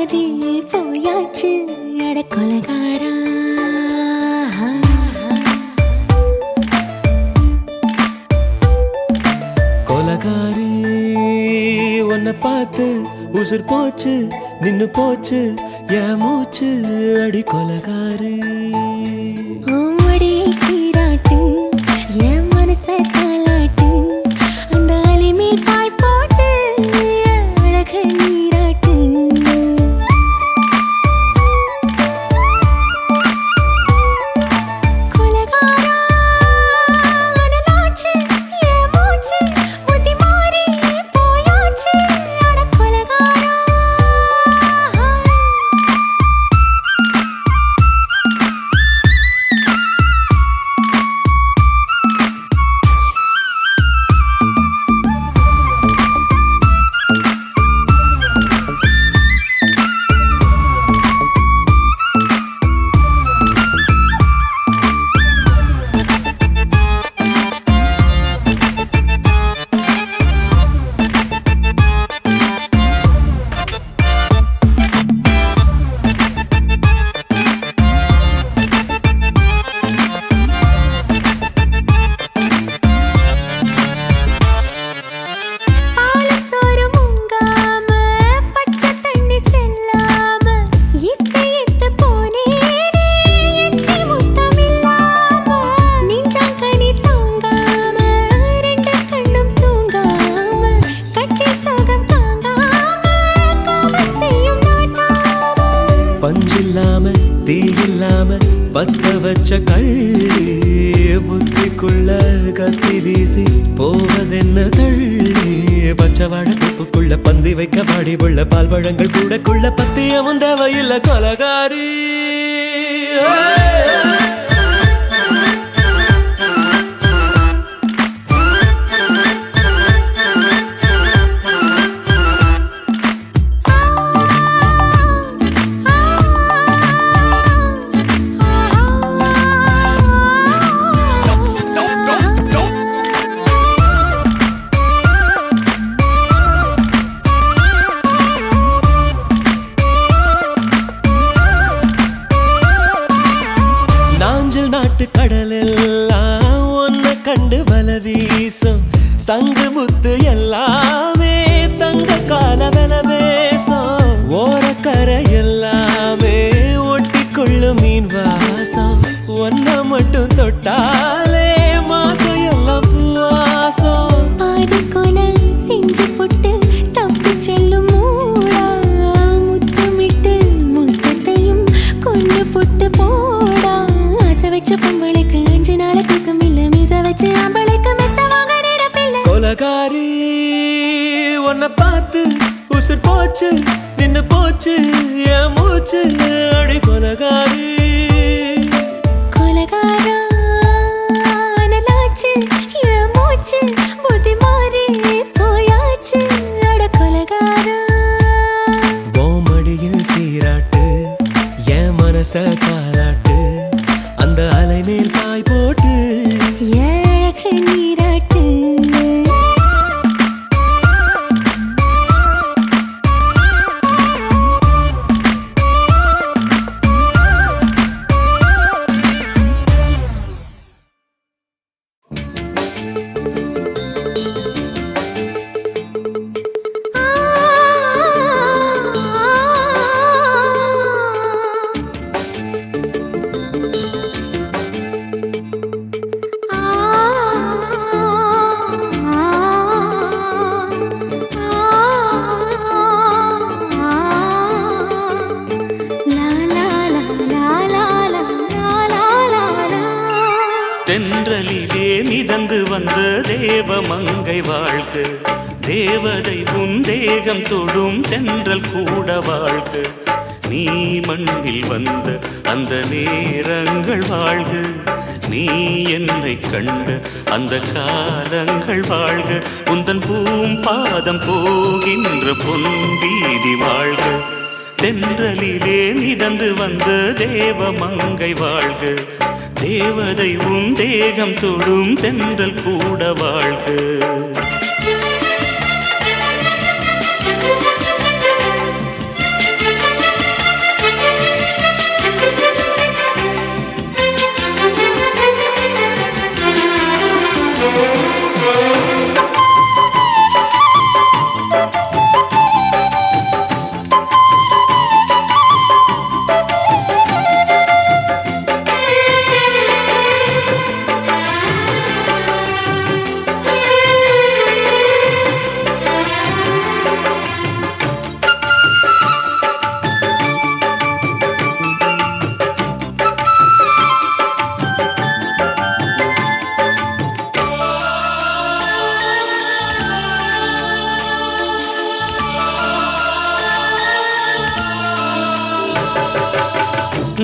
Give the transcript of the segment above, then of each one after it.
மாறி போயாச்சு அட கொலகாரா. கொலகாரி உன்னை பார்த்து உசுர் போச்சு நின்னு போச்சு என் மூச்சு அடி கொலகாரி. ஓமடியை சீராட்டு என் மனச தாளாட்டு அந்த அலிமேல் பாய் போட்டு அழக நீராட்டு. கொலகாரா அனலாச்சு என் மூச்சு புத்தி மாறி போயாச்சு அட கொலகாரா. பஞ்சில்லாம தீயில்லாம பத்த வச்ச கள்ளி புத்திக்குள்ள கத்தி வீசி போவதென்ன தள்ளி. பச்சவாழ தொப்புக்குள்ள பந்தி வைக்க பாடி உள்ள பால் பழங்கள் கூடக்குள்ள பத்தியமும் தேவையில்லை கொலகாரி. நாட்டு கடலெல்லாம் ஒன்ன கண்டு வல வீசும் சங்கு முத்து எல்லாமே தங்க கால வெல பேசும். ஓரக்கரை எல்லாமே ஒட்டி கொள்ளும் மீன் வாசம் ஒன்ன மட்டும் தொட்டாலே மாசம் எல்லாம் பூவாசம். பாதி கொலை செஞ்சு போட்டு தப்பி செல்லும் மூடா முத்தமிட்டு முத்தத்தையும் கொண்டு போட்டு போடா. வச்ச பொம்பளைக்கு 5 நாள் தூக்கம் இல்ல மீச வச்சு ஆம்பளைக்கு மெத்த வாங்க நேரப்பில்லை. கொலகாரி உன்னை பார்த்து உசுர் போச்சு நின்னு போச்சு என் மூச்சு அடி கொலகாரி. கொலகாரா அனலாச்சு என் மூச்சு புத்தி மாறி போயாச்சு அட கொலகாரா. பொம்மடியில் சீராட்டு என் மனச தாளாட்டு அந்த அலை மேல் பாய் போட்டு அழக நீராட்டு. தென்றலிலே மிதந்து வந்த தேவமங்கை வாழ்க, தேவதை உன் தேகம் தொடும் தென்றல் கூட வாழ்க. நீ மண்ணில் வந்த அந்த நேரங்கள் வாழ்க, நீ என்னை கண்ட அந்த காலங்கள் வாழ்க. உந்தன் பூம்பாதம் போகின்ற பொன்வீதி வாழ்க. தென்றலிலே மிதந்து வந்த தேவமங்கை வாழ்க, தேவதை உன் தேகம் தொடும் தென்றல் கூட வாழ்க.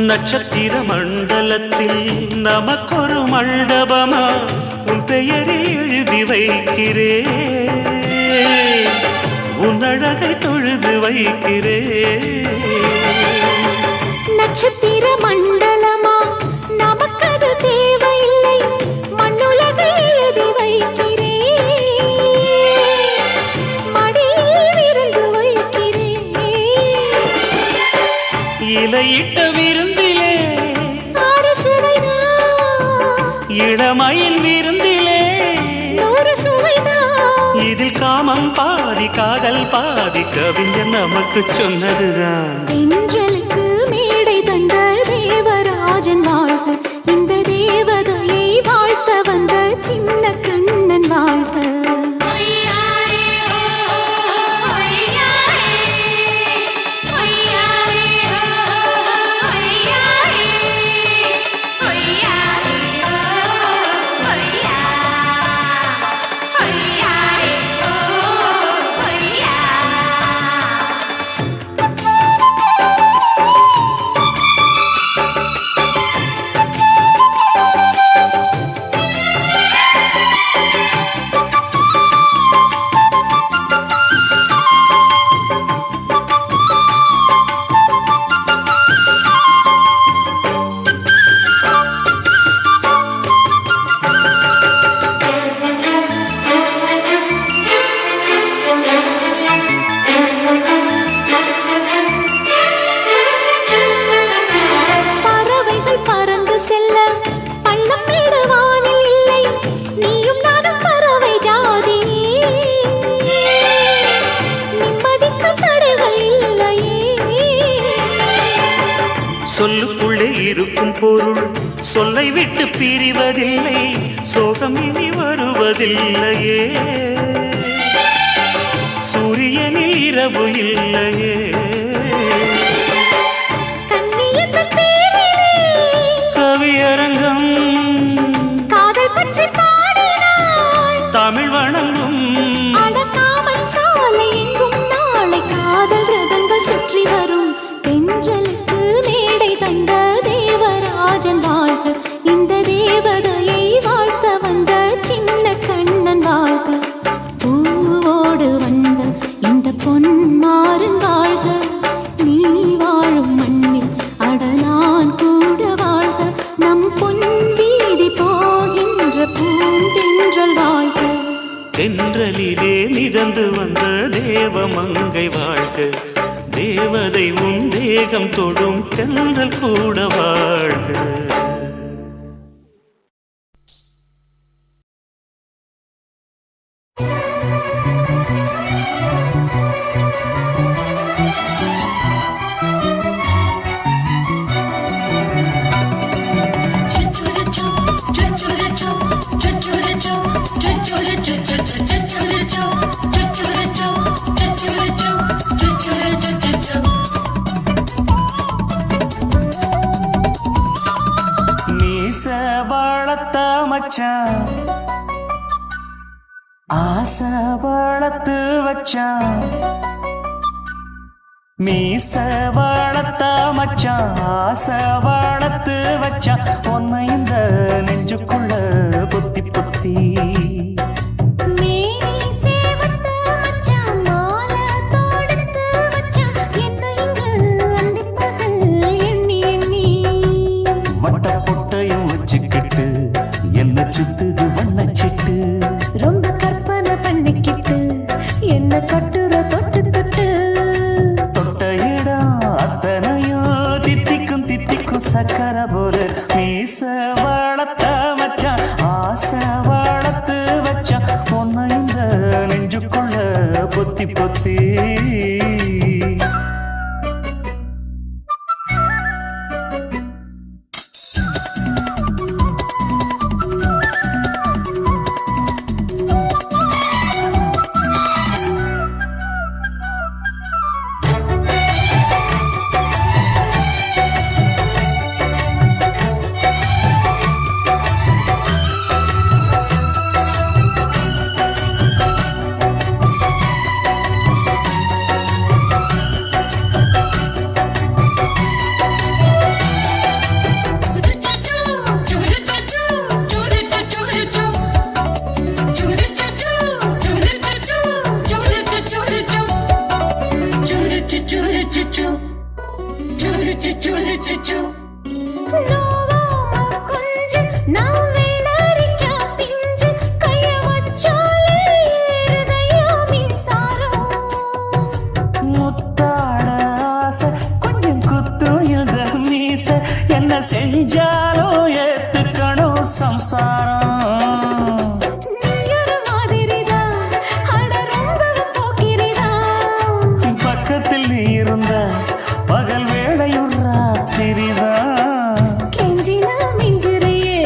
நட்சத்திர மண்டலத்தில் நமக்கொரு மண்டபமா உன் பெயரில் எழுதி வைக்கிறே உன் அழகை தொழுது வைக்கிறே நட்சத்திர மண்டலமா நமக்கது தேவையில்லை மண்ணுலகை எழுதி வைக்கிறே மடியில் விருந்து வைக்கிறே இலையிட்ட விருந்திலே ஆறு சுவைதான் இளமயில் விருந்திலே நூறு சுவைதான் இதில் காமம் பாதி காதல் பாதி கவிஞர் நமக்கு சொன்னதுதான் தென்றலுக்கு மேடை தந்த தேவராஜன் வாழ்க இந்த தேவதையை வாழ்த்த வந்த சின்ன கண்ணன் வாழ்க சொல்லுக்குள்ளே இருக்கும் பொருள் சொல்லை விட்டு பிரிவதில்லை சோகம் இனி வருவதில்லையே சூரியனில் இரவு இல்லையே கவியரங்கம் காதல் பற்றி பாடினாள் தமிழ் வணங்கும் அடக்காமல் சாலை எங்கும் நாளை காதல் ரதங்கள் சுற்றி வரும் தென்றலுக்கு மேடை தந்த தேவராஜன் வாழ்க இந்த தேவதையை வாழ்த்த வந்த சின்ன கண்ணன் வாழ்க பூவோடு வந்த இந்த பொன்மாறன் வாழ்க நீ வாழும் மண்ணில் அட நான் கூட வாழ்க நம் பொன் வீதி போகின்ற பூந்தென்றல் வாழ்க தென்றலிலே மிதந்து வந்த தேவமங்கை வாழ்க தேவதை உன் தேகம் தொடும் தென்றல் கூட வாழ்க வளர்த்த மச்சான் ஆசை வளர்த்து வச்சான் மீச வளர்த்த மச்சான் ஆசை வளர்த்து வச்சான் உன்னை இந்த நெஞ்சுக்குள்ள புத்தி புத்தி என்ன சுத்துது வண்ணச்சிட்டு ரொம்ப கற்பனை பண்ணிக்கிட்டு என்ன கட்டுற தொட்டு தொட்டு தொட்ட இடம் அத்தனையும் தித்திக்கும் தித்திக்கும் சக்கர போல மீச வளர்த்த மச்சான் ஆசை வளர்த்து வச்சான் பொண்ணு இந்த நெஞ்சுக்குள்ள பொத்தி பொத்தி நோவாம கொஞ்சம் நான் வெள்ளரிக்கா பிஞ்சு கைய வச்சாலே ஏறுதையா மின்சாரம். முத்தாட ஆசை கொஞ்சம் குத்தும் இந்த மீச என்ன செஞ்சாலும் ஏத்துக்கணும் சம்சாரம். நீயொரு மாதிரிதான், அட ரொம்ப போக்கிரிதான். பக்கத்தில் நீ இருந்த பகல் வேளையும் ராத்திரிதான். கெஞ்சினா மிஞ்சிறியே,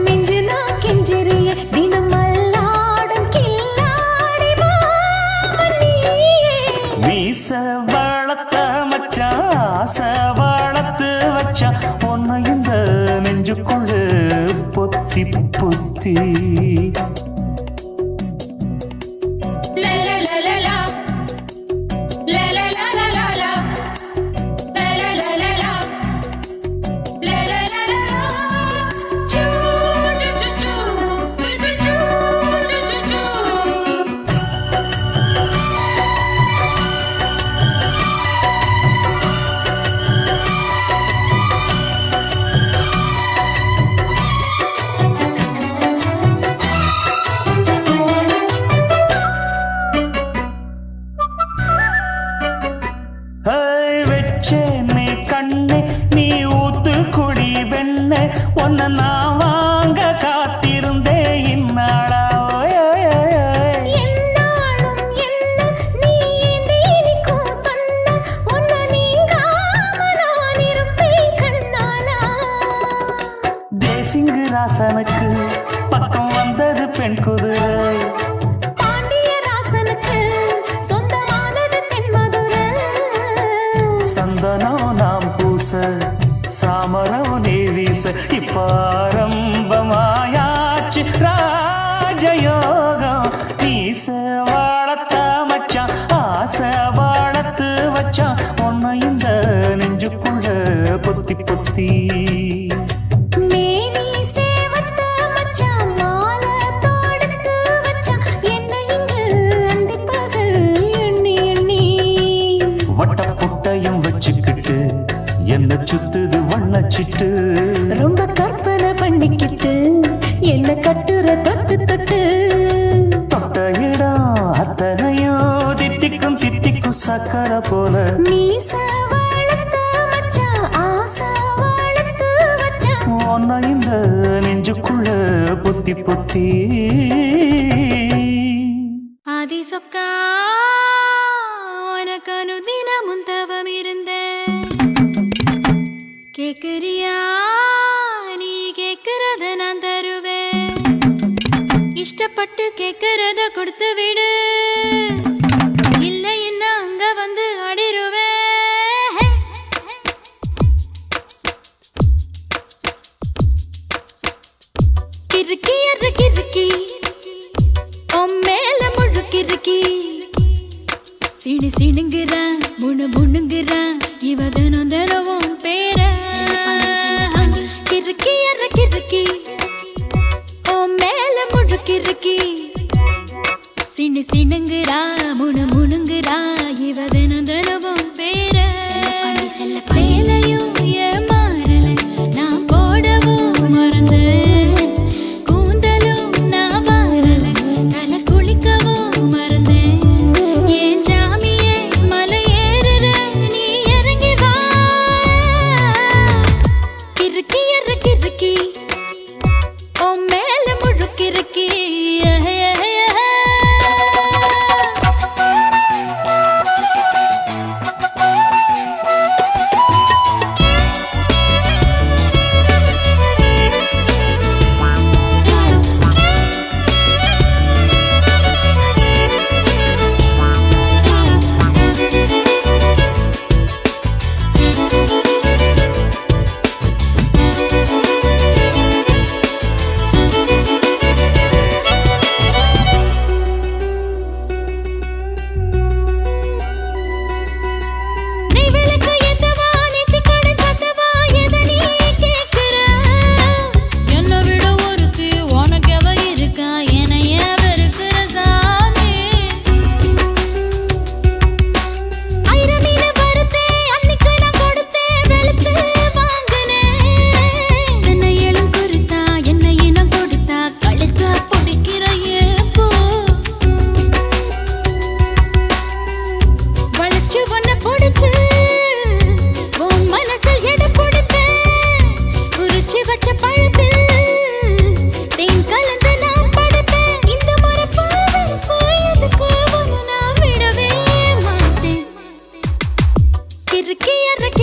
மிஞ்சினா கெஞ்சிறியே, தினம் மல்லாடும் கில்லாடி மாமன் நீயே. மீச வளர்த்த மச்சான் ஆசை வளர்த்து வச்சான் உன்னை இந்த நெஞ்சுக்குள்ள பொத்தி பொத்தி. வச்சேனே கண்ணே நீ ஊத்து குடி வெண்ணே உன்னை நான் வாங்க காத்திருந்தே இந்நாளா. என்னாலும் என்ன நீ ஏந்திரிக்கும் கண்ணா, உன்னை நீங்காம நான் இருப்பேன் கண்ணாலா. தேசிங்கு ராசனுக்கு பக்கம் வந்தது பெண் குதிரை. பாண்டிய ராசனுக்கு சொந்தமானது தென்மதுரை. சந்தனம் நாம் பூச சாமரம் நீ வீச இப்ப ஆரம்பமாயாச்சு ராஜயோகம். நீச வாழத்த மச்சான் ஆசை வாழத்து வச்சான் உன்னை இந்த நெஞ்சுக்குள்ள பொத்தி பொத்தி. மேனி சேவத்த மச்சான் மாலை தொடுத்து வச்சான் என்னை இங்கு அந்திப்பகல் எண்ணி எண்ணி. வட்ட புட்டையும் வச்சுக்கிட்டு என்ன சுத்துது வண்ணச்சிட்டு. ரொம்ப கற்பனை பண்ணிக்கிட்டு என்ன கட்டுற தொட்டு தொட்டு. தொட்ட இடம் அத்தனையோ தித்திக்கும் தித்திக்கும் சக்கரை போல. மீச வளர்த்த மச்சான் ஆசை வளர்த்து வச்சான் உன்னை இந்த நெஞ்சுக்குள்ள பொத்தி பொத்தி. ஆதி சொக்கா உனக்கு அனுதினமும் தவம் இருந்தேன். கேக்குறியா நீ கேக்குறத நான் தருவேன். இஷ்டப்பட்டு கேக்குறத கொடுத்து விடு, இல்லை என்ன அங்க வந்து அடிருவேன். கிறுக்கி எற கிறுக்கி மேல முழுக்கிறுக்கி சிணு சிணுங்குறான் முணு முணுங்குறான் இவ தினம் தினவும் பேர. கிறுக்கி எற கிறுக்கி மேல முழுக்கிறுக்கி சிணு சிணுங்குறா முணு முணுங்குறா இவ தினம் தினவும் பேர. சேலையும் ஏன் மாறல நான் போடவும் மறந்து, கூந்தலும் நான் மாறல தலை குளிக்கவும் மறந்தேன். ஏன் ஜாமியே மலை ஏறுற நீ இறங்கி வா.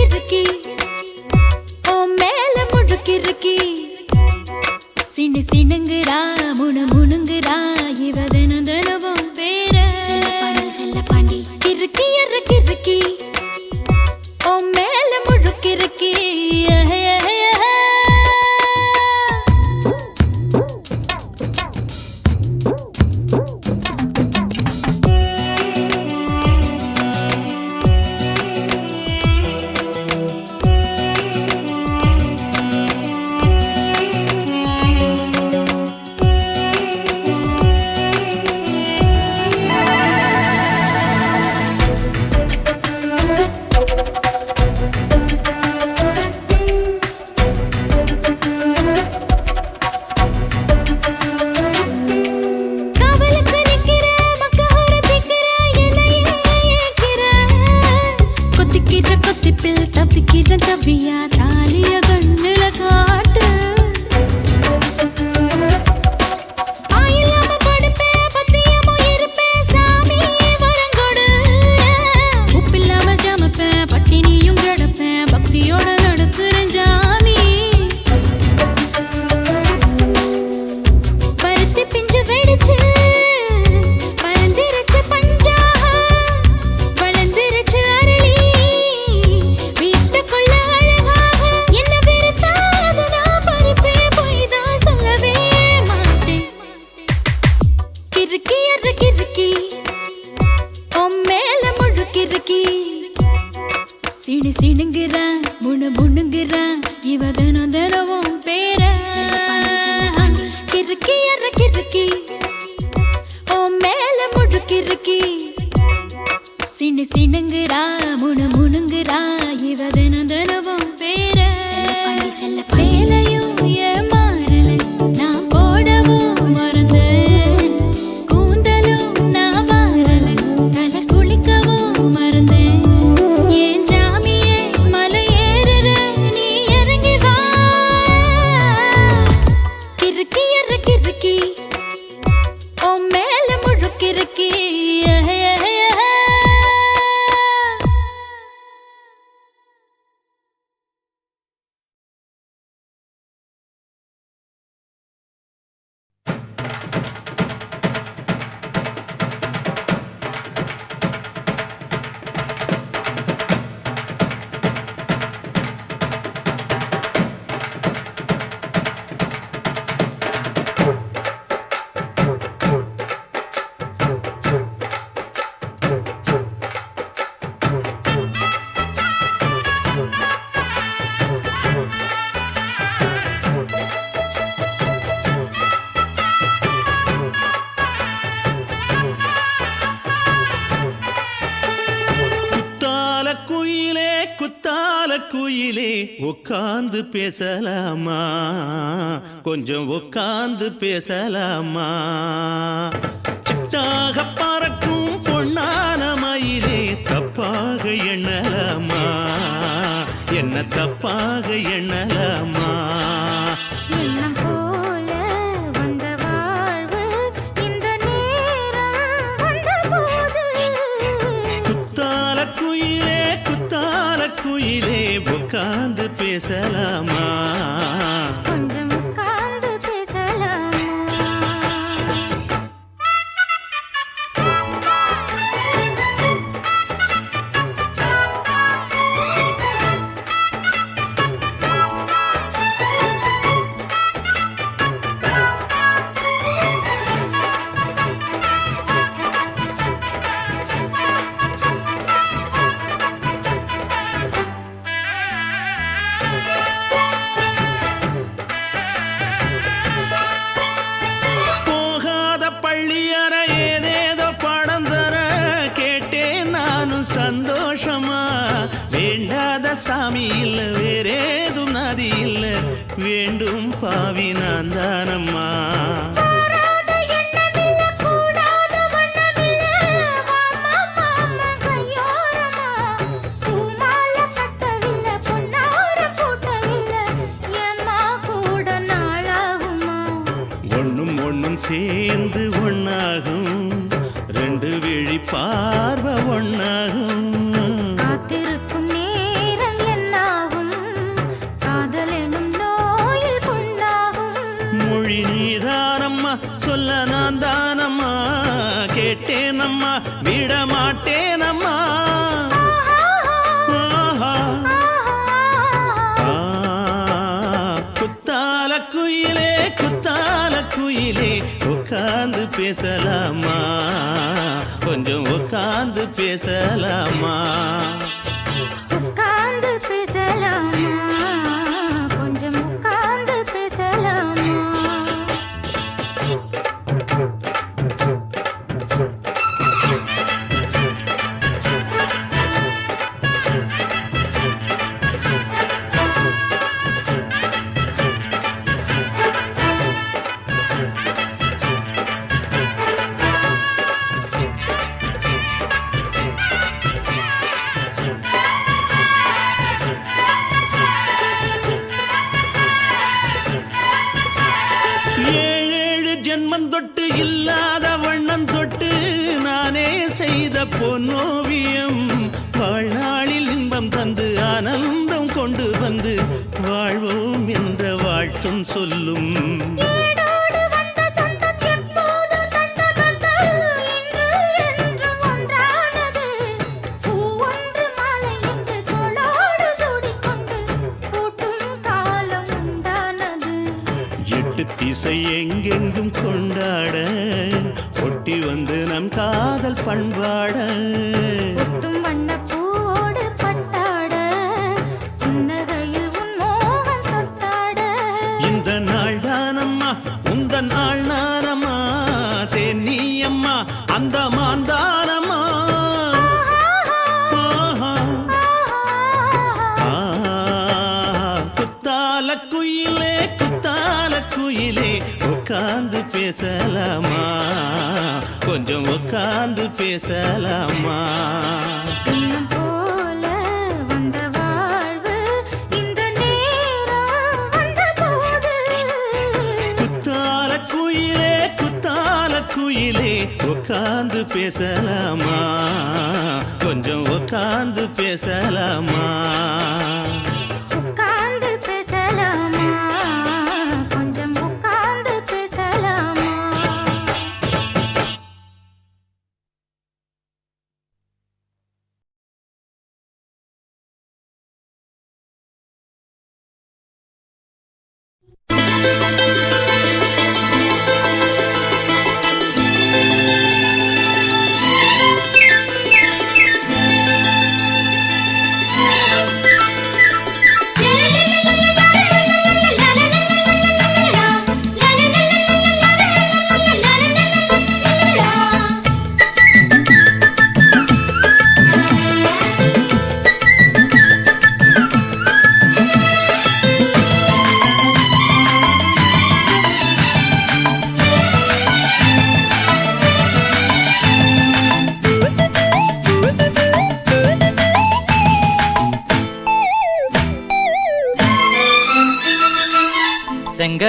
கிறுக்கி ஓ மேல முழுக்கிறுக்கி சினு சினுங்குறா முணுங்குறா இவ தினம் தினமும் பேர செல்ல பாண்டி கிறுக்கி எற கிறுக்கி ஓ மேல முழுக்கிறுக்கி தப்பியா தாலிய கண்ணுல காட்டு ஆயில்லாம படுப்பேன் பத்தியமோ இருப்பேன் சாமி வரங்கொடு உப்பில்லாம ஜமப்பேன் பட்டினியும் கிடப்பேன் பக்தியோட நடக்கிறேன் ஜாமி பருத்தி பிஞ்சு வெடிச்சு பறந்திருச்சு பஞ்சா வளர்ந்திருச்சு அரளி சினு சினுங்குறா முணுங்குறா இவ தினம் தினமும் பேர கிறுக்கி எற கிறுக்கி ஓ மேல முழுக்கிறுக்கி சினு சினுங்குறா முணுங்குறா இவ தினம் தினமும் பேர சேலையும் ஏன் மாறல நான் போடவும் மறந்தேன் கூந்தலும் நான் மாறல தலை குளிக்கவும் மறந்தேன் ஓ மேல முழுக்கிறுக்கி குயிலே உட்கார்ந்து பேசலாமா கொஞ்சம் உட்கார்ந்து பேசலாமா சிட்டாக பறக்கும் பொன்னான மயிலே தப்பாக எண்ணலாமா என்ன தப்பாக எண்ணலாமா எண்ணம் போல வந்த வாழ்வு இந்த நேரம் வந்தபோது குத்தால குயிலே உட்கார்ந்து பேசலாமா கொஞ்சம் உட்கார்ந்து பேசலாமா சந்தோஷமா வேண்டாத சாமி இல்ல வேறேதும் நதி இல்ல வேண்டும் பாவி நான் தானம்மா ஒண்ணும் ஒண்ணும் சேர்ந்து ஒண்ணாகும் ரெண்டு விழி பார்வை ஒண்ணாகும் காத்திருக்கும் நேரம் சொல்ல நான் தானம்மா கேட்டேனம்மா விட மாட்டேனம்மா குத்தால குயிலே குத்தால குயிலே உட்கார்ந்து பேசலாமா கொஞ்சம் உட்கார்ந்து பேசலாமா உட்கார்ந்து பேசலாமா கொஞ்சம் உட்கார்ந்து பேசலாமா தொட்டு இல்லாத வண்ணம் தொட்டு நானே செய்த பொன்னோவியம் வாழ்நாளில் இன்பம் தந்து ஆனந்தம் கொண்டு வந்து வாழ்வோம் என்ற வாழ்த்தும் சொல்லும் திசை எங்கெங்கும் கொண்டாட ஒட்டி வந்து நம் காதல் பண்பாட வண்ணப்பூவோடு பட்டாட புன்னகையில் உன் மோகம் தொட்டாட இந்த நாள் தானம்மா உந்த நாள் நானம்மா தென்னியம்மா அந்த மாந்தானம்மா குத்தால குயிலே குத்தால குயிலே உட்கார்ந்து பேசலாமா கொஞ்சம் உட்கார்ந்து பேசலாமா போல வந்த வாழ்வு இந்த நேரம் வந்த போது குத்தால குயிலே குத்தால குயிலே உட்கார்ந்து பேசலாமா கொஞ்சம் உட்கார்ந்து பேசலாமா உட்கார்ந்து பேசலாமா கொஞ்சம் உட்கார்ந்து பேசலாமா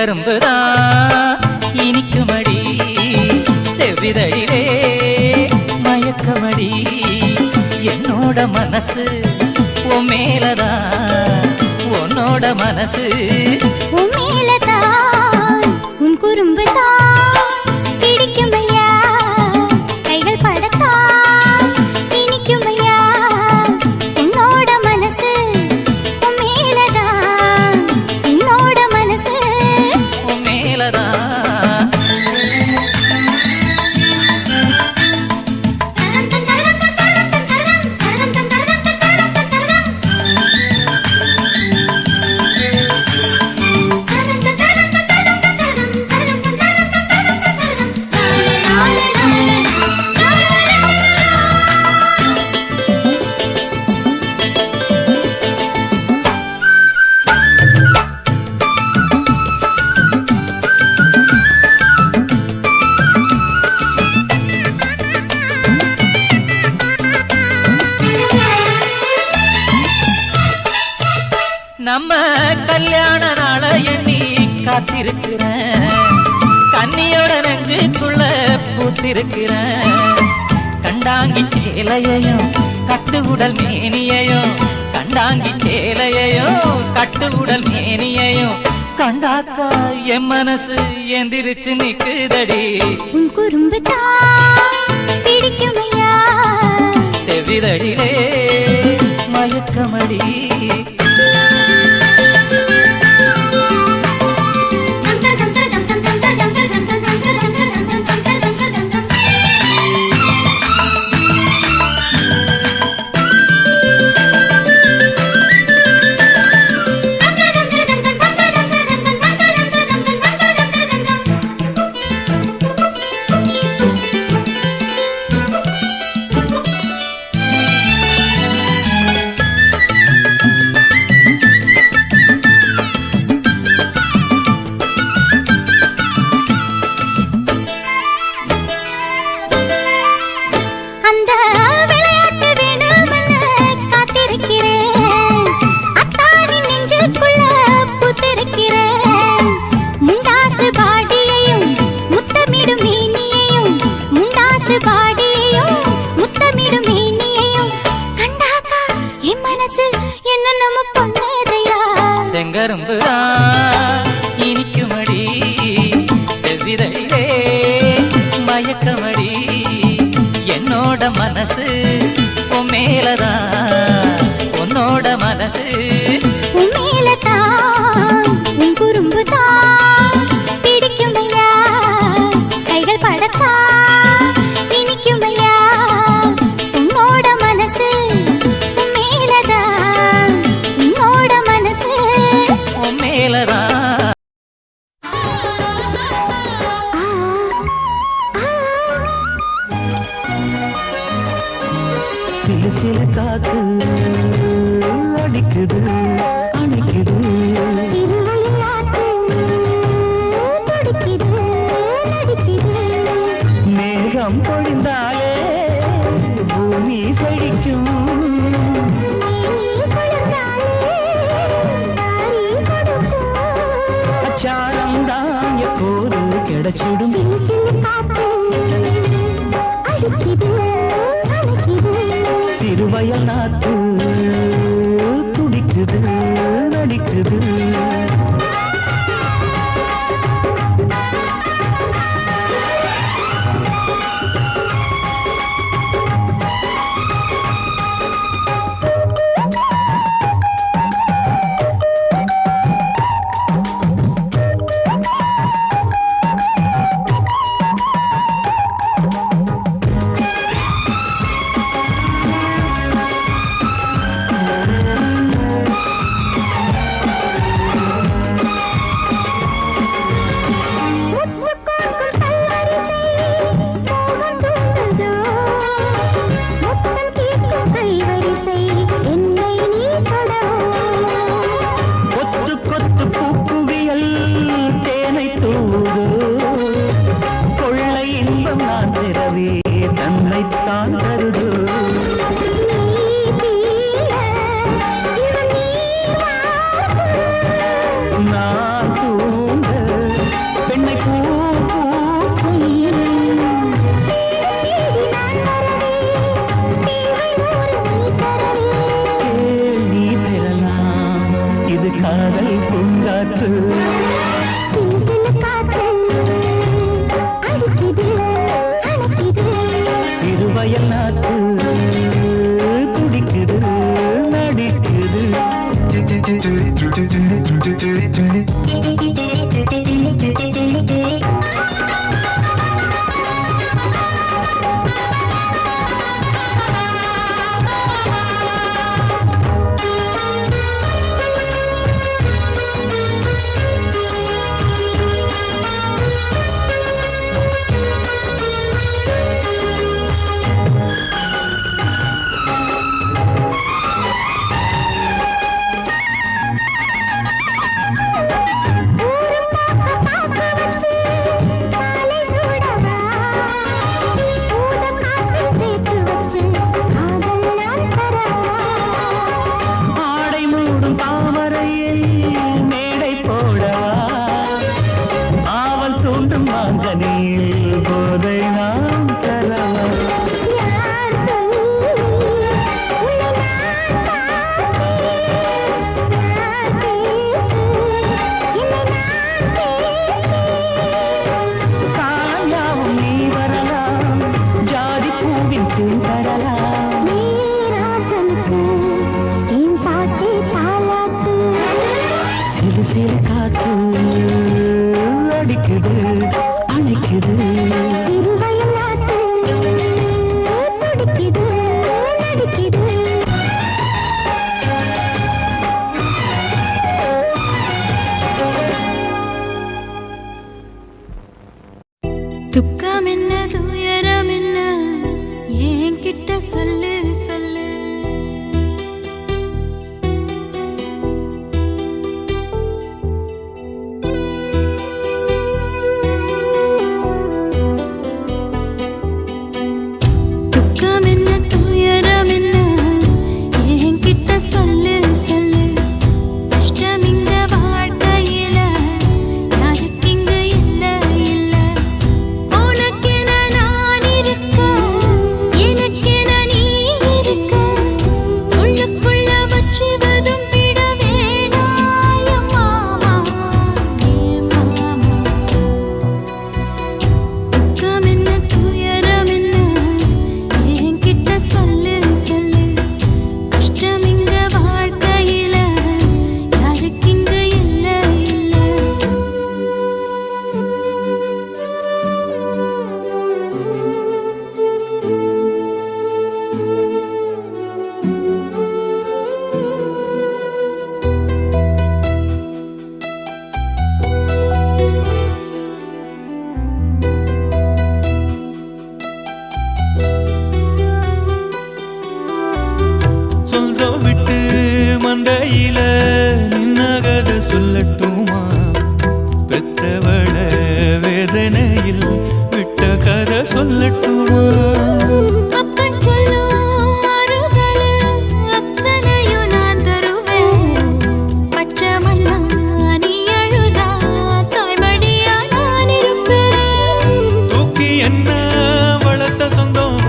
செங்கரும்புதான் இனிக்குமடி செவ்விதழிலே மயக்கமடி என்னோட மனசு உன் மேலதான் உன்னோட மனசு உன் மேலதான் உன் குறும்புதான் பிடிக்கும் ஐயா கைகள் படத்தான் இனிக்கும் ஐயா உன்னோட மனசு உன் மேலதான் உன்னோட மனசு உன் மேலதான் நம்ம கல்யாண நாள எண்ணி காத்திருக்கிறேன் கன்னியோட நெஞ்சுக்குள்ள பூத்திருக்கிறேன் கண்டாங்கி சேலையையும் கட்டு உடல் மேனியையும் கண்டாங்கி சேலையையும் கட்டு உடல் மேனியையும் கண்டாக்கா என் மனசு எந்திரிச்சு நிக்குதடி. உன் குறும்பு பிடிக்குமையா செவிதடிலே மயக்கமடி. செங்கரும்புதான் இனிக்குமடி செவ்விதழிலே மயக்கமடி. என்னோட மனசு உன் மேலதான், உன்னோட மனசு உன் மேலதான். உன் குறும்புதான் பிடிக்குமையா கைகள் படத்தா இனிக்குமையா. உன்னோட மனசு உன் மேலதான், உன்னோட மனசு உன் மேலதான். சிலு சிலு காத்து அடிக்குது அணைக்குது. மேகம் பொழிந்தாலே பூமி செழிக்கும். அச்சாரம் தான் எப்போது கிடைச்சிடும். சிறுவயல் நாத்து துடிக்குது நடிக்குது. சிறுவயல் நாத்து துடிக்குது நடிக்குது. சில காத்து அடிக்குது அணைக்குது சிறுவயல் நாட்டு துடிக்குது நடிக்குது துக்கம் என்ன துயரம் என்ன என்கிட்ட சொல்லு சொல்லு துக்கம் என்ன துயரம் என்ன என்கிட்ட சொல்லு சொல்லு கஷ்டம் இங்க வாழ்க்கையில யாருக்கு இங்க இல்ல இல்ல உனக்கென நான் இருக்க எனக்கென நீ இருக்க உள்ளுக்குள்ள வச்சுவதும் விட வேணாய மாமா ஏ மாமா துக்கம் என்ன துயரம் என்ன என்கிட்ட சொல்லு சொல்லு கஷ்டம் இங்க வாழ்க்கையில யாருக்கு இங்க இல்ல இல்ல சொந்தம் விட்டு மந்தையில நின்னகத சொல்லட்டுமா பெத்தவள வேதனையில் விட்ட கதை சொல்லட்டுமா அப்பன் சொல்லும் அருகல அத்தனையும் நான் தருவேன் பச்சை மண்ணா நீ அழுதா தாய்மடியா நான் இருப்பேன் தூக்கி என்ன வளர்த்த சொந்தம்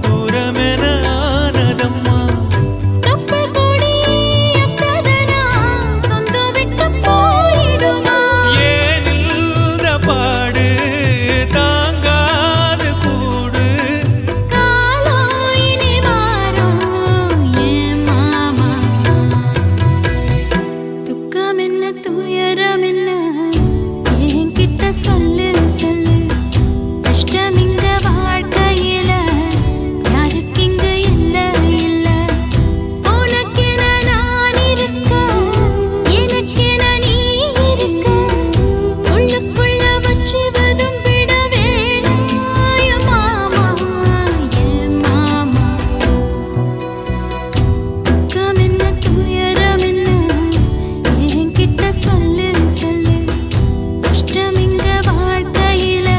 தூரமென ஆனதம்மா தொப்புள் கொடி அத்ததனா சொந்தம் விட்டு போயிடுமா ஏனில்ற பாடு தாங்காது கூடு காலம் இனி மாறும் ஏன் மாமா துக்கம் என்ன துயரம் என்ன என்கிட்ட சொல்லு சொல்லு கஷ்டம் இங்க வாழ்க்கையில யாருக்கு இங்க இல்ல இல்ல உனக்கென நான் இருக்க எனக்கென நீ இருக்க உள்ளுக்குள்ள வச்சுவதும் விட வேணாய மாமா ஏன் மாமா துக்கம் என்ன துயரம் என்ன என்கிட்ட சொல்லு சொல்லு கஷ்டம் இங்க வாழ்க்கையில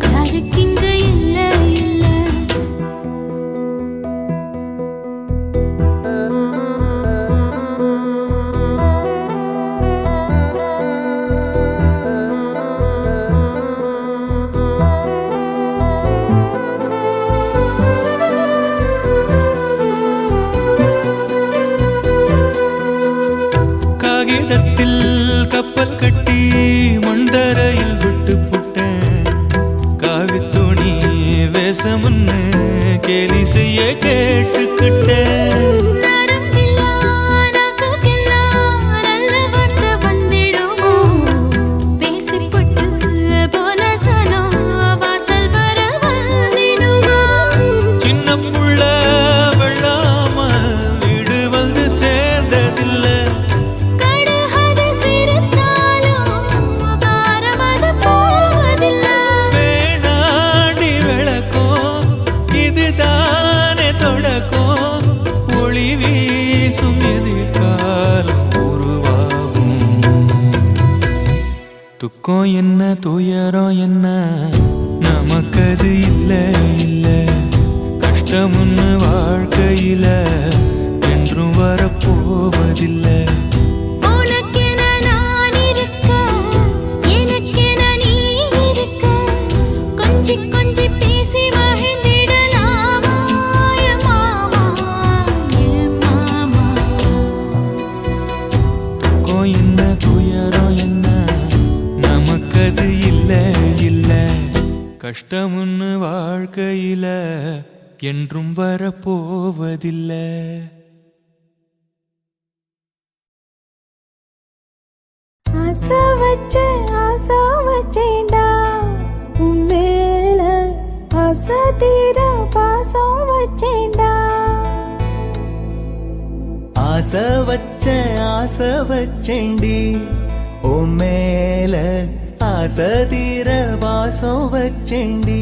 யாருக்கு இங்க இல்ல இல்ல காகிதத்தில் கப்பல் கட்டி மண்டரையில் விட்டு புட்டேன் காவி துணி வேஷமுன்னு கேலி செய்ய கேட்டுக்கிட்டேன் நரம்பில்லா நாக்குக்கெல்லாம் நல்ல வார்த்தை வந்திடுமோ பேசிப்பட்டு போன சனம் வாசல் வர வந்திடுமோ சின்ன புள்ள வெள்ளாம வீடு வந்து சேர்ந்ததில்லை கடுகது சிரித்தாலும் காரமது போவதில்லை வேணாடி விளக்கும் இதுதானே தொடக்கும் ஒளி வீசும் எதிர்காலம் உருவாகும் துக்கம் என்ன துயரம் என்ன நமக்கது இல்ல இல்ல கஷ்டம்னு வாழ்க்கையில என்றும் வரப்போவதில்லை உனக்கென நான் இருக்க எனக்கென நீ இருக்க கொஞ்சி கொஞ்சி பேசி மகிழ்ந்திடலாமா என் மாமா என் மாமா துக்கம் என்ன துயரம் என்ன நமக்கது இல்ல இல்ல கஷ்டம்னு வாழ்க்கையில என்றும் வரப்போவதில்லை ஆசை வச்சேன்டா உன் மேல ஆசை தீர பாசம் வச்சேன்டா ஆசை வச்சேண்டி உன் மேல ஆசை தீர வாசம் வச்சேண்டி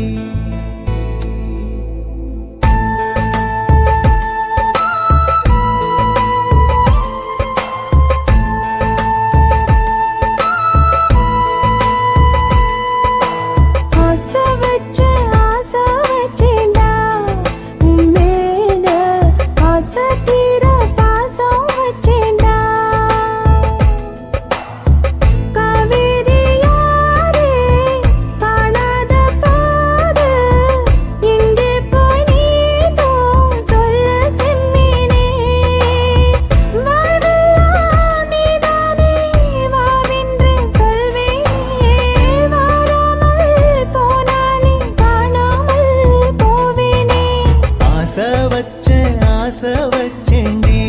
ஆசை வச்சேண்டி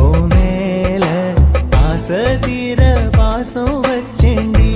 உன் மேல ஆசை தீர பாசம் வச்சேண்டி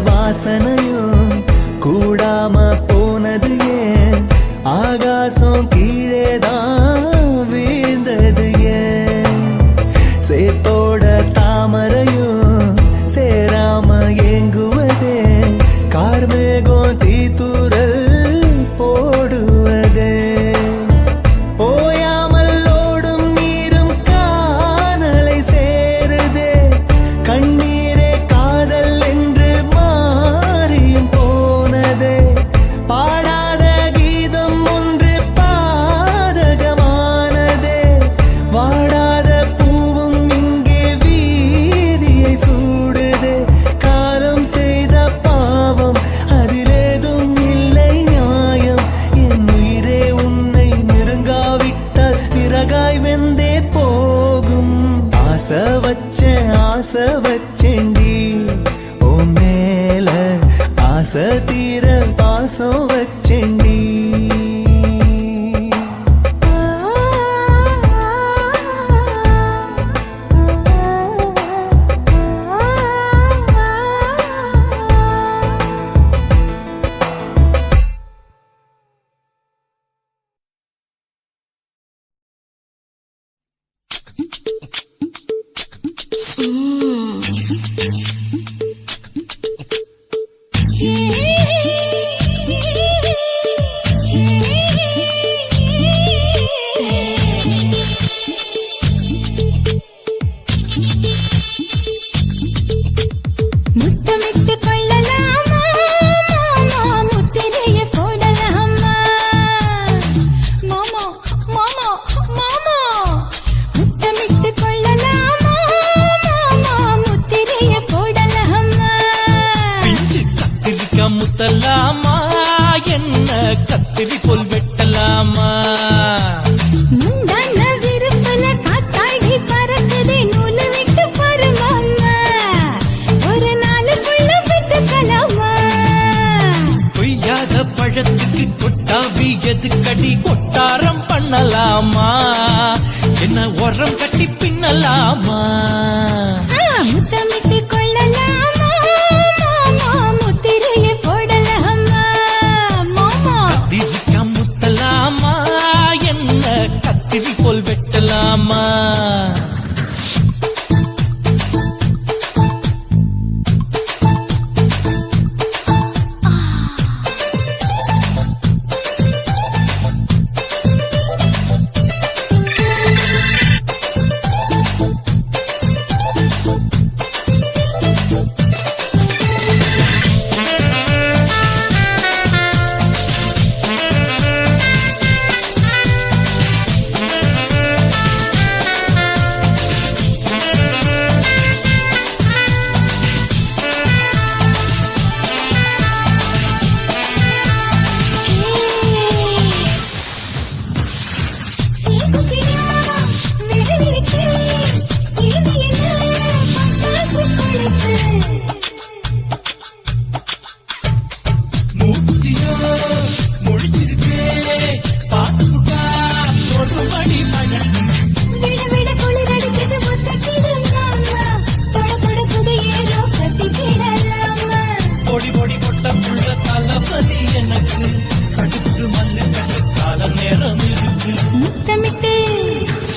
வாசனையும் கூடாம போனது ஏன் ஆகாசம் கீழேதான் வீழ்ந்தது ஏன் சேத்தோட தாமரையும் சேராம ஏங்குவதே கார்மேகம் தீத்துரல் போடுவதே ஓயாமல் ஓடும் நீரும் காணலை சேருதே கண்ணீரே காதல் என்று மாறியும் போனதே பாடாத கீதம் ஒன்று பாதகமானதே வாடாத பூவும் இங்கே வீதியை சூடுதே காலம் செய்த பாவம் அதிலேதும் இல்லை நியாயம் என் உயிரே உன்னை நெருங்காவிட்டால் விறகாய் வெந்தே போகும் ஆசை வச்சேண்டி உன் மேல ஆசை தீர பாசம் வச்சேண்டி Yeah. கட்டி பின்னலாமா முத்தமிட்டு கொள்ளலாமா மாமா முத்திரையை போடலாமா மாமா கத்திரிக்கா முத்தலாமா என்ன கத்திரி போல் வெட்டலாமா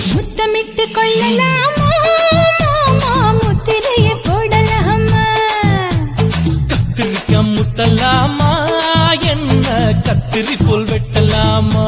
முத்தமிட்டு கொள்ளலாமா மாமா முத்திரையை போடலாமா கத்திரிக்கா முத்தலாமா என்ன கத்திரி போல் வெட்டலாமா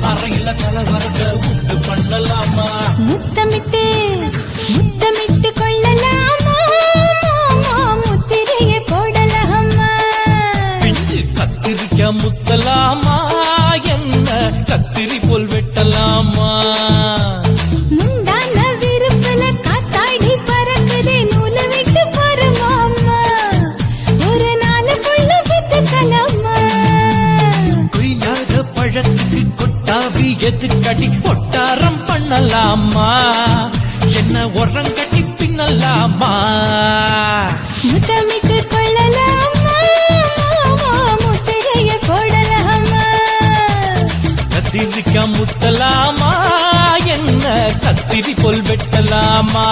அறையில கலவரத்தை உண்டு பண்ணலாமா முத்தமிட்டு முத்தமிட்டு கொள்ளலாமா மாமா முத்திரையை போடலாமா பிஞ்சு கத்திரிக்கா முத்தலாமா என்ன கத்திரி போல் வெட்டலாமா முந்தான விருப்பல காத்தாடி பறக்குதே நூலை விட்டு பாரு மாமா ஒரு நாளுக்குள்ள வித்துக்கலாமா கொய்யாத பழத்துக்கு கொட்டாவி எதுக்கடி ஒட்டாரம் பண்ணலாமா என்ன உரம் கட்டி பின்னலாமா முத்தமிட்டு கொள்ளலாமா மாமா முத்திரையை போடலாமா கத்திரிக்கா முத்தலாமா என்ன கத்திரி போல் வெட்டலாமா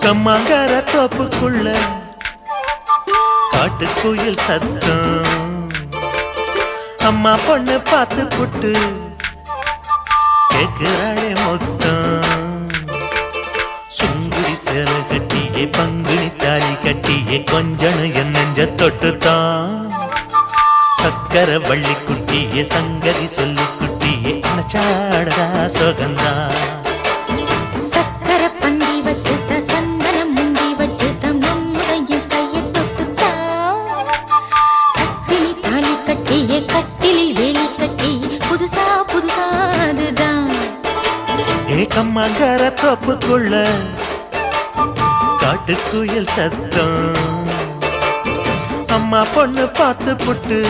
கம்மாங்கார தோப்புக்குள்ள காட்டுக்குயில் சத்தம் அம்மா பொண்ணு பார்த்து புட்டு கேக்குறாளே மொத்தம் சுங்குடி சேலை கட்டியே பங்குனி தாலி கட்டியே கொஞ்சனு என் நெஞ்ச தொட்டுத்தான் சக்கர வள்ளி குட்டியே சங்கதி சொல்லி குட்டியே நச்சாடதா சோகந்தா சக்கர பந்தி வச்சுட்ட சந்தனம் முந்தி வச்சுட்ட மம்முதையும் கையை தொட்டுத்தா கட்டிலி தாலி கட்டியே கட்டிலில் வேலி கட்டியே புதுசா புதுசா அதுதான் கம்மாங்கர தோப்புக்குள்ள காட்டுக்குயில் சத்தம் அம்மா பொண்ணு பார்த்து புட்டு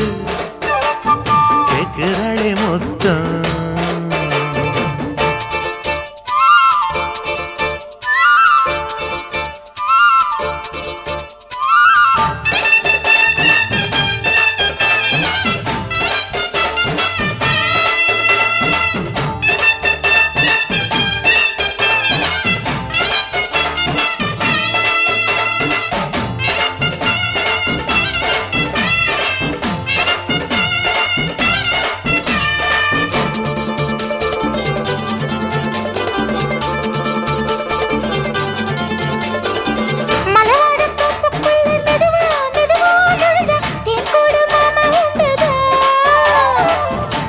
கேக்குறாளே மொத்தம்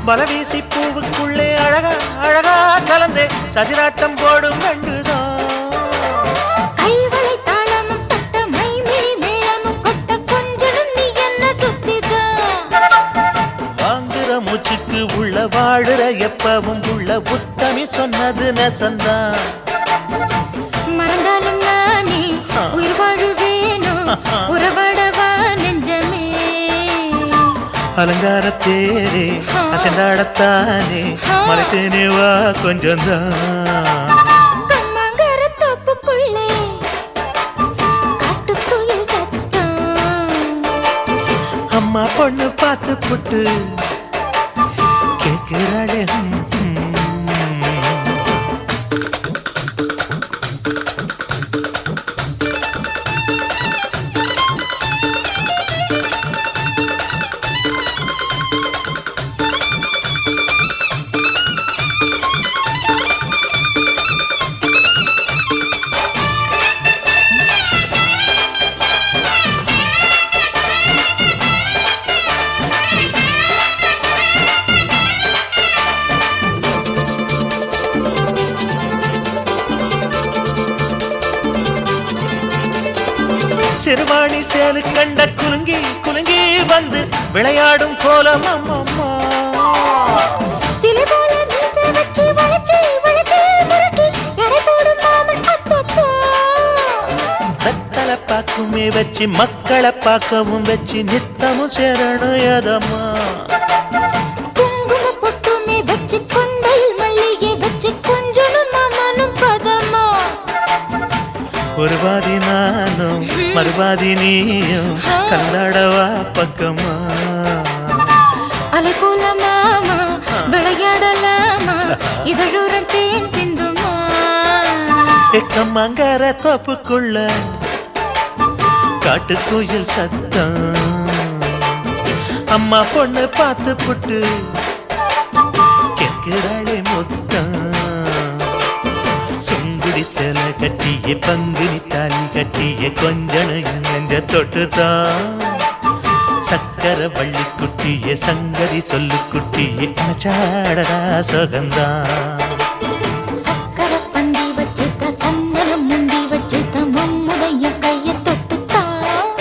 பலவீசி பூவுக்குள்ளே அழகா அழகா கலந்தே சதிராட்டம் போடும் கண்டுதான் கைவளை தாளமும் தட்ட மைமிழி மேளமும் கொட்ட கொஞ்சம் நீ என்ன சுத்திதான் வாங்குற மூச்சுக்கு உள்ள வாடுற எப்பவும் உள்ள உத்தமி சொன்னது நெசந்தான் மறந்தாலும் நானே உயிர் வாழுவேனோ உறவாடவா நெஞ்சமே அலங்கார தேரே அசைந்தாடத்தானே மறைத்தேனே வா கொஞ்சம்தான் கம்மாங்கர தோப்புக்குள்ளே காட்டுக்குயில் சத்தம் அம்மா பொண்ணு பார்த்து புட்டு கேட்கிறாளே சிறுவாணி சேலு கண்ட குலுங்கி குலுங்கி வந்து விளையாடும் கோலம் அம்மம்மா சிலை போல மீசை வச்சு வளைச்சு வளைச்சு முறுக்கி எடை போடும் மாமன் அப்பப்பா வெத்தலை பாக்குமே வச்சு மக்களை பார்க்கவும் வச்சு நித்தமும் சேரணும் எதம்மா குங்கும பொட்டுமே வச்சு கொண்டையில் மல்லிகை வச்சு கொஞ்சனும் மாமனும் பதமா ஒரு பாதி நானும் மறுபாதி நீயும் கல்லாடவா பக்கமா அலை போல மாமா விளையாடலாமா இதழூரம் தேன் சிந்துமா கம்மாங்கர தோப்புக்குள்ள காட்டுக்குயில் சத்தம் அம்மா பொண்ணு பார்த்து புட்டு கேட்கிறாளே மொத்தம் சுங்குடி சேல கட்டிய பங்குனி தாலி கட்டிய கொஞ்சம் நெஞ்ச தொட்டுதான் சக்கர வள்ளி குட்டிய சங்கதி சொல்லு குட்டிய அச்சாடடா சுகந்தான் சக்கர பந்தி வச்சுட்ட சந்தனம் முந்தி வச்சுட்ட மம்முடைய கைய தொட்டுத்தான்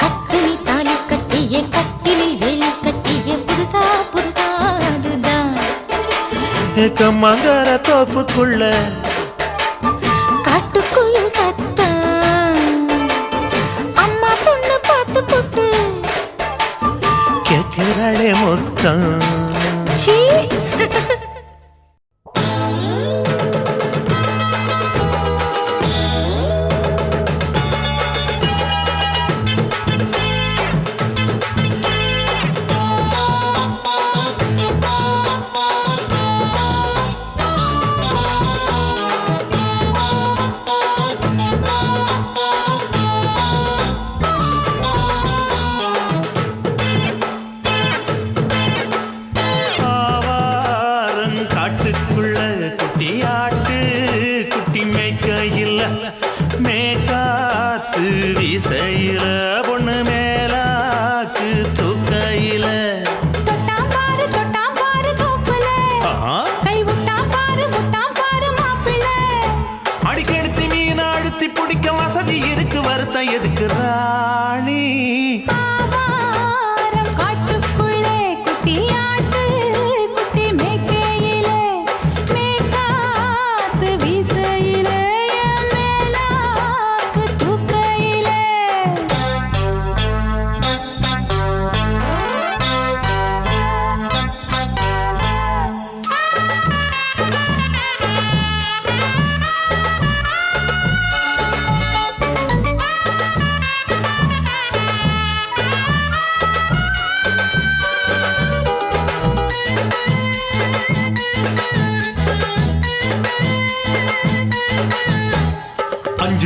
கட்டினி தாலி கட்டிய கட்டிலில் வேலி கட்டிய புதுசா புதுசா அதுதான் கம்மாங்கர தோப்புக்குள்ள காட்டுக்குயில் சத்தம் அம்மா பொண்ணு பார்த்து போட்டு கேட்கிறாளே மொத்தம் சீ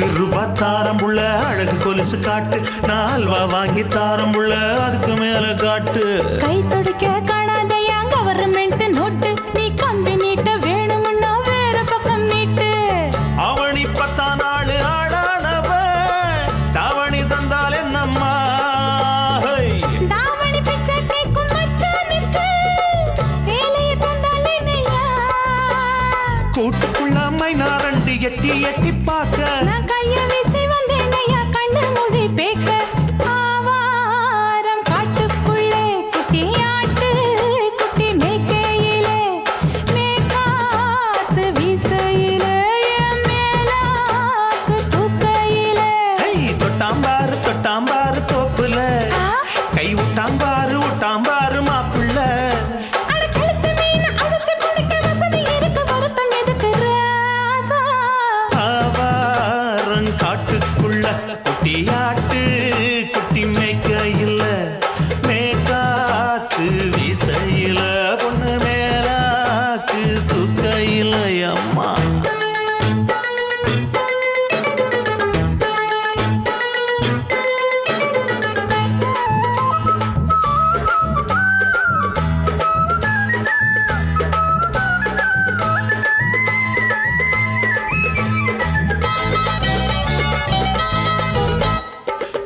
5 ரூபா தாரம்புள்ள அழகு கொலுசு காட்டு, நான் அல்வா வாங்கி தாரம்புள்ள அதுக்கு மேல காட்டு. கை துடிக்க காணாதையா கவர்மெண்ட் நோட்டு, நீ கம்பி நீட்ட வேணும்னா வேற பக்கம் நீட்டு. அவனி 10 நாள் ஆடானவ தாவணி தந்தால் என்னம்மா? தாவணி பிச்சை கேக்கும் மச்சானுக்கு சேலையை தந்தால் என்னையா? கூட்டுக்குள்ள மைனாரண்டி எட்டி எட்டி பார்க்க, நான் கைய வீசி வந்தேனையா கண்ணு மொழி பேக்க. ஆவாரம் காட்டுக்குள்ளே குட்டி ஆட்டு குட்டி மேய்க்கையிலே, மேற்காத்து வீசையிலே, என் மேலாக்கு தூக்கையிலே. தொட்டாம்பாரு தோப்புல, கை விட்டாம்பாரு மாப்பிள்ள. அட கழுத்து மீன் அழுத்து குடிக்க வசதி இருக்கு, வருத்தம் எதுக்கு ராசா? ஆவாரம் காட்டுக்குள்ள குட்டியாட்டு குட்டி மேய்க்கையில, மேற்காத்து வீசையில, பொண்ணு மேலாக்கு தூக்கையில. அம்மா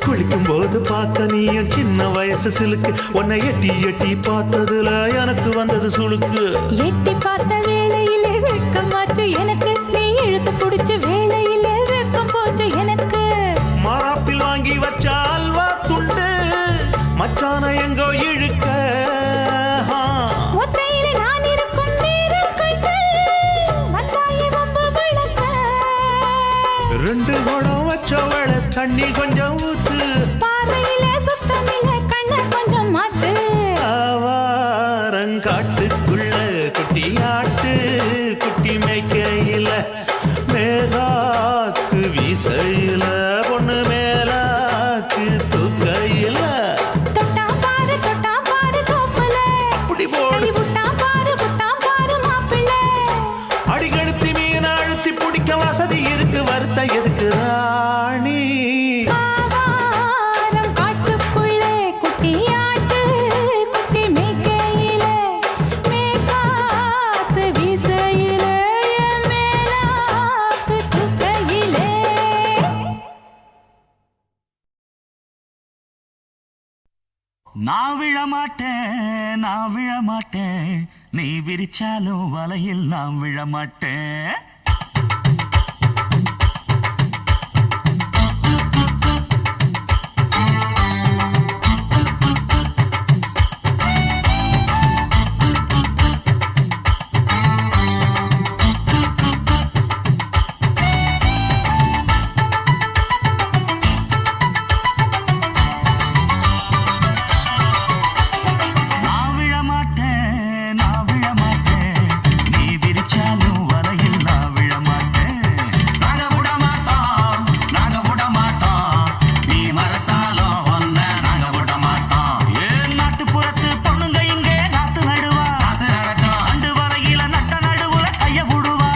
குளிக்கும் போது பார்த்த நீயும் சின்ன வயசு சிலுக்கு, உன்னை எட்டி எட்டி பார்த்ததுல எனக்கு வந்தது சுளுக்கு. எட்டி பார்த்த வேளையிலே வெட்கம் மாற்று எனக்கு, நீ இழுத்து புடிச்சு வேளையிலே வெட்கம் போச்சு எனக்கு. மாறாப்பில் வாங்கி வச்ச அல்வா துண்டு மச்சான எங்கோ இழுக்க. ஒத்தையிலே நான் இருக்கும் நேரம் கழித்து வந்தாயே வம்பு விளக்க. 2 குடம் வச்சவள தண்ணி கொஞ்சம் ஊத்து, பார்வையிலே சுத்தமில்லை கண்ணை கொஞ்சம் மாத்து. ஆவாரங்காட்டுக்குள்ள குட்டியாட்டு குட்டி மேய்க்கையில, மேலாக்கு வீசையில, பொண்ணு மேலாக்கு தூக்கையில. தொட்டாம் பாரு தோப்புல, அப்படி போடு கை விட்டாம் பாரு மாப்பிள்ளை. அடிகழுத்தி மீன் அழுத்தி பிடிக்க வசதி இருக்கு, வருத்த எதுக்கு ராணி? ஆவாரம் காட்டுக்குள்ளே குட்டி ஆட்டு குட்டி மேய்க்கையிலே, மேற்காத்து வீசையிலே, என் மேலாக்கு தூக்கையிலே. நான் விழமாட்டேன், நீ விரிச்சாலும் வலையில் நான் விழமாட்டேன். நான் விழமாட்டேன், நீ விரிச்சாலும் வலையில் நான் விழமாட்டேன். நாங்க விட மாட்டோம், நீ மறத்தாலும் ஒன்ன நாங்க விட மாட்டோம். ஏன் நாட்டுப்புறத்து பொண்ணுங்க இங்கே நாத்து நடுவா, அண்டு வலையில நட்ட நடுவுல கைய விடுவா.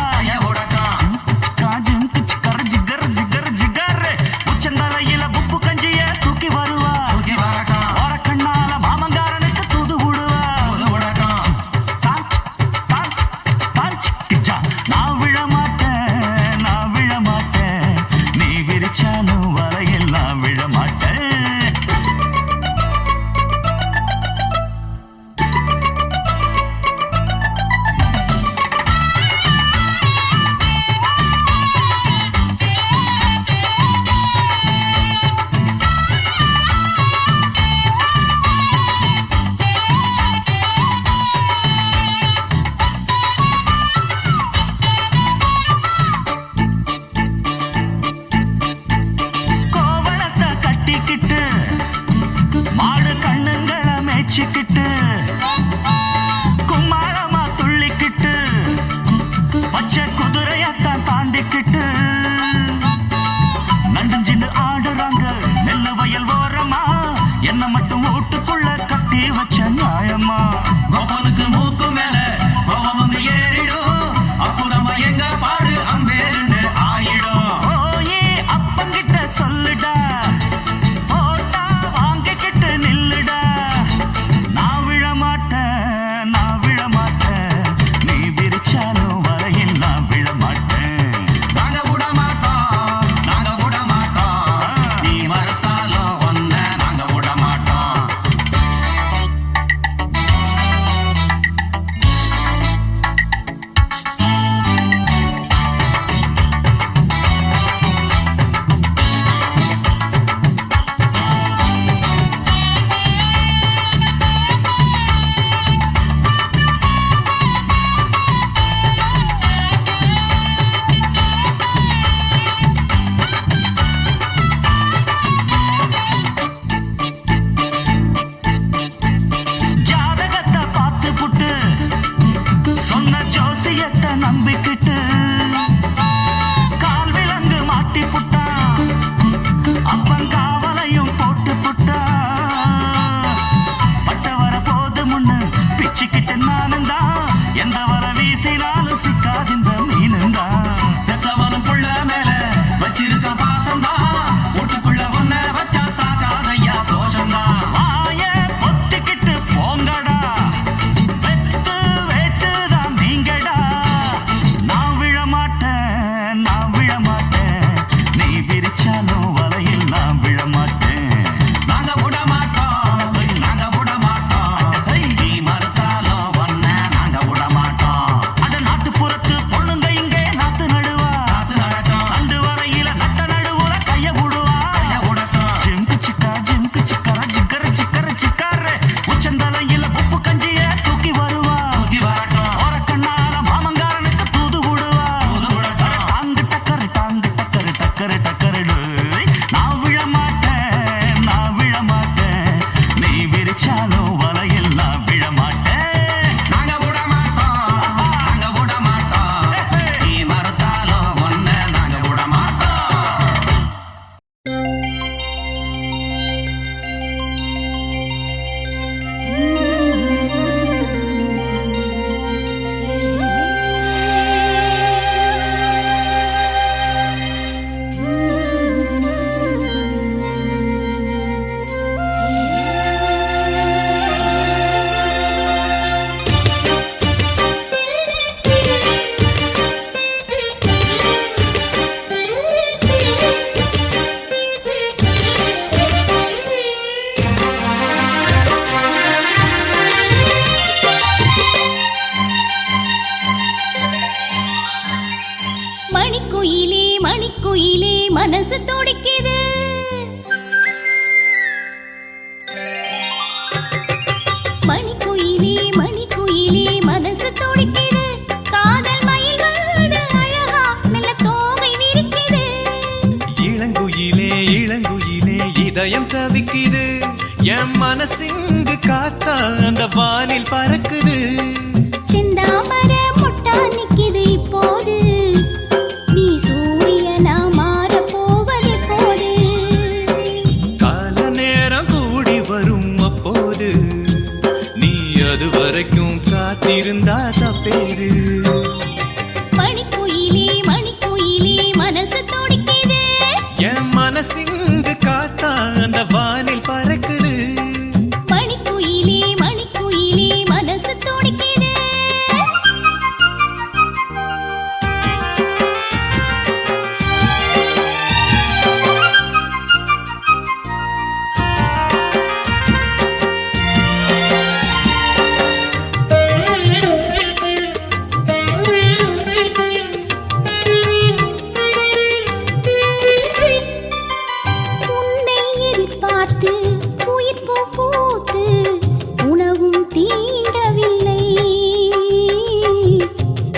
ஜிகர் உச்சந்தலையில உப்பு கஞ்சிய தூக்கி வருவா. ஓரக்கண்ணால மாமங்காரனுக்கு தூது விடுவா. நான் விழமாட்டேன், நீ விரிச்சாலும் வலையில் நான் விழமாட்டேன். கோவணத்தை கட்டிக்கிட்டு மாடு கண்ணுங்களை மேய்ச்சிக்கிட்டு, கும்மாளமா துள்ளிக்கிட்டு, பச்சை குதிரையத்தான் தாண்டிக்கிட்டு, நண்டுஞ்சின்னு ஆடுறாங்க நெல்லு வயல் ஓரமா. என்ன மட்டும் வீட்டுக்குள்ள கட்டி வச்ச நியாயமா? கோபனுக்கு மூக்கு மேல கோபம் வந்து ஏறிடும், அப்புறமா எங்க பாடு அம்பேருன்னு ஆயிடும். ஓயே வச்சுக்கிட்டு கால் விலங்கு மாட்டி புட்டா அப்பங்காவலையும் போட்டு புட்டா பட்ட வர போது முன்னு பிச்சுக்கிட்டு நானுந்தா எந்த வர வீசினாலும் சிக்காதிந்த மீனுந்தா பெத்தவனும் புள்ள மேல வச்சிருக்க பாசந்தா வீட்டுக்குள்ள ஒன்ன வச்சா தாக்காதையா தோஷந்தா வாய பொத்திக்கிட்டு போங்கடா வெத்து வேட்டுதான் நீங்கடா நான் விழமாட்டேன் நீ விரிச்சாலும் வலையில் நான் விழமாட்டேன் நாங்க விட மாட்டோம் நீ மறுத்தாலும் ஒன்ன நாங்க விட மாட்டோம் அட நாட்டுப்புறத்து பொண்ணுங்க இங்கே நாத்து நடுவா அண்டு வரையில நட்ட நடுவுல கைய விடுவா ஜிம்கு சிக்கர சிக்கர சிக்காரு உச்சந்தலையில உப்பு கஞ்சிய தூக்கி வருவா ஓரக்கண்ணால மாமங்காரனுக்கு தூது விடுவா டாங்கு டக்கரு நான் விழ மாட்டேன் நீ விரிச்சாலும் வலையில் நான் விழ மாட்டேன் நாங்க விட மாட்டோம் நீ மறுத்தாலும் ஒன்ன நாங்க விட மாட்டோம் மணிக்குயிலே மனசு துடிக்குது மணிக்குயிலே மனசு துடிக்குது காதல் மயில் வந்து அழகா மெல்ல தோகை விரிக்குது இளங்குயிலே இதயம் தவிக்குது என் மனசிங்கு காத்தா அந்த வானில் பறக்குது செந்தாமர முட்டா நிக்குது இப்போது நீ சூரியனா மாற போவது போது கால நேரம் கூடி வரும் அப்போது நீ அது வரைக்கும் காத்திருந்தா தப்பேது மணிக்குயிலே மனசு துடிக்குது என் மனசிங்கு காத்தா அந்த வானில் பறக்குது மணிக்குயிலே மனசு துடிக்குது உன்னை எதிர்பார்த்து உயிர் பூத்து உணவும் தீண்டவில்லை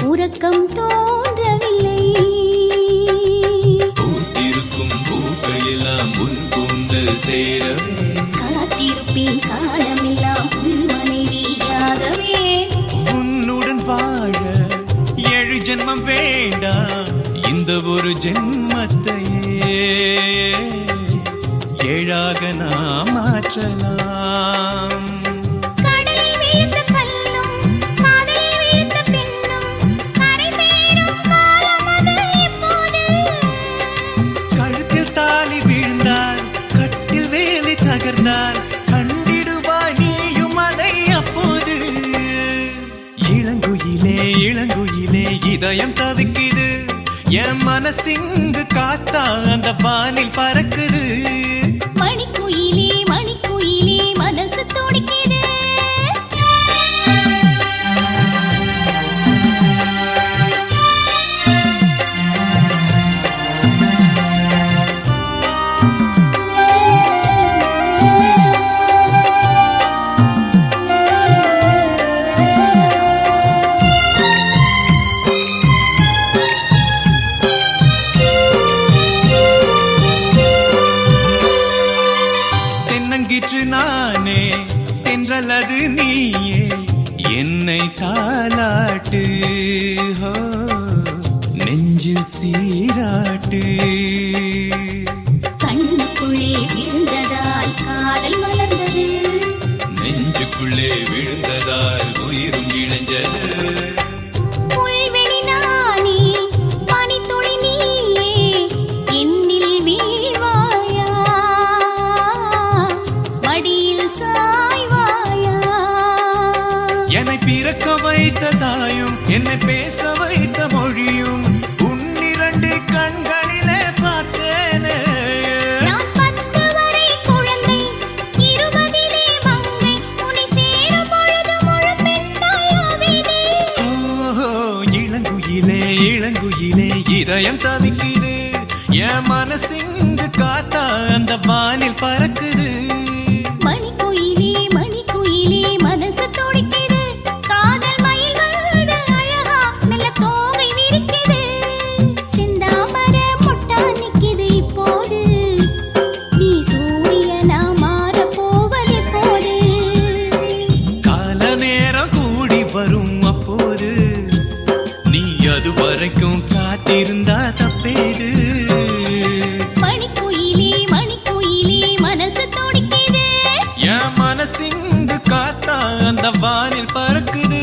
உறக்கம் தோன்றவில்லை பூத்திருக்கும் பூக்களெல்லாம் உன் கூந்தல் சேரவே காத்திருப்பேன் காலமெல்லாம் உன் மனைவியாகவே உன்னுடன் வாழ 7 ஜென்மம் வேண்டாம் இந்த ஒரு ஜென்மத்தையே 7ஆக நாம் மாற்றலாம் கடலில் விழுந்த கல்லும் காதலில் விழுந்த பெண்ணும் கரை சேரும் காலம் அது இப்போது கழுத்தில் தாலி வீழ்ந்தால் கட்டில் வேலை தகர்ந்தால் கண்டிடுவாய் நீயும் அதை அப்போது இளங்குயிலே இதயம் தவிக்குது என் மனசிங்கு காத்தா அந்த வானில் பறக்குது மணிக்குயிலே மனசு துடிக்குது தென்னங்கிற்று நான் நெஞ்சில் சீராட்டு கண்ணுக்குள்ளே விழுந்ததால் காதல் மலர்ந்தது நெஞ்சுக்குள்ளே விழுந்ததால் உயிரும் இழைஞ்சது புல்வெளி நானே பனித்துளி நீயே என்னில் வீழ்வாயா மடியில் சாய்வாயா என்னை பிறக்க வைத்த தாயும் என்னை பேச வைத்த மொழியும் உன்னிரண்டு கண்களிலே பார்த்தேனே நான் 10 வரை குழந்தை 20 மங்கை உன்னை சேரும் பொழுது முழு பெண்ணாயாவேனே ஓ, இளங்குயிலே இளங்குயிலே இதயம் தவிக்குது என் மனசிங்கு காத்தா அந்த வானில் பறக்குது மணிக்குயிலே மனசு துடிக்குது காதல் மயில் வருது அழகா மெல்ல தோகை விரிக்குது சிந்தாமர முட்டா நிக்குது இப்போது நீ சூரியனா மாறப் போவது போது கால நேரம் கூடி வரும் அப்போது நீ அது வரைக்கும் காத்திருந்தா தப்பேது மணிக்குயிலே மனசு துடிக்குது என் மனசிங்கு காத்தா அந்த வானில் பறக்குது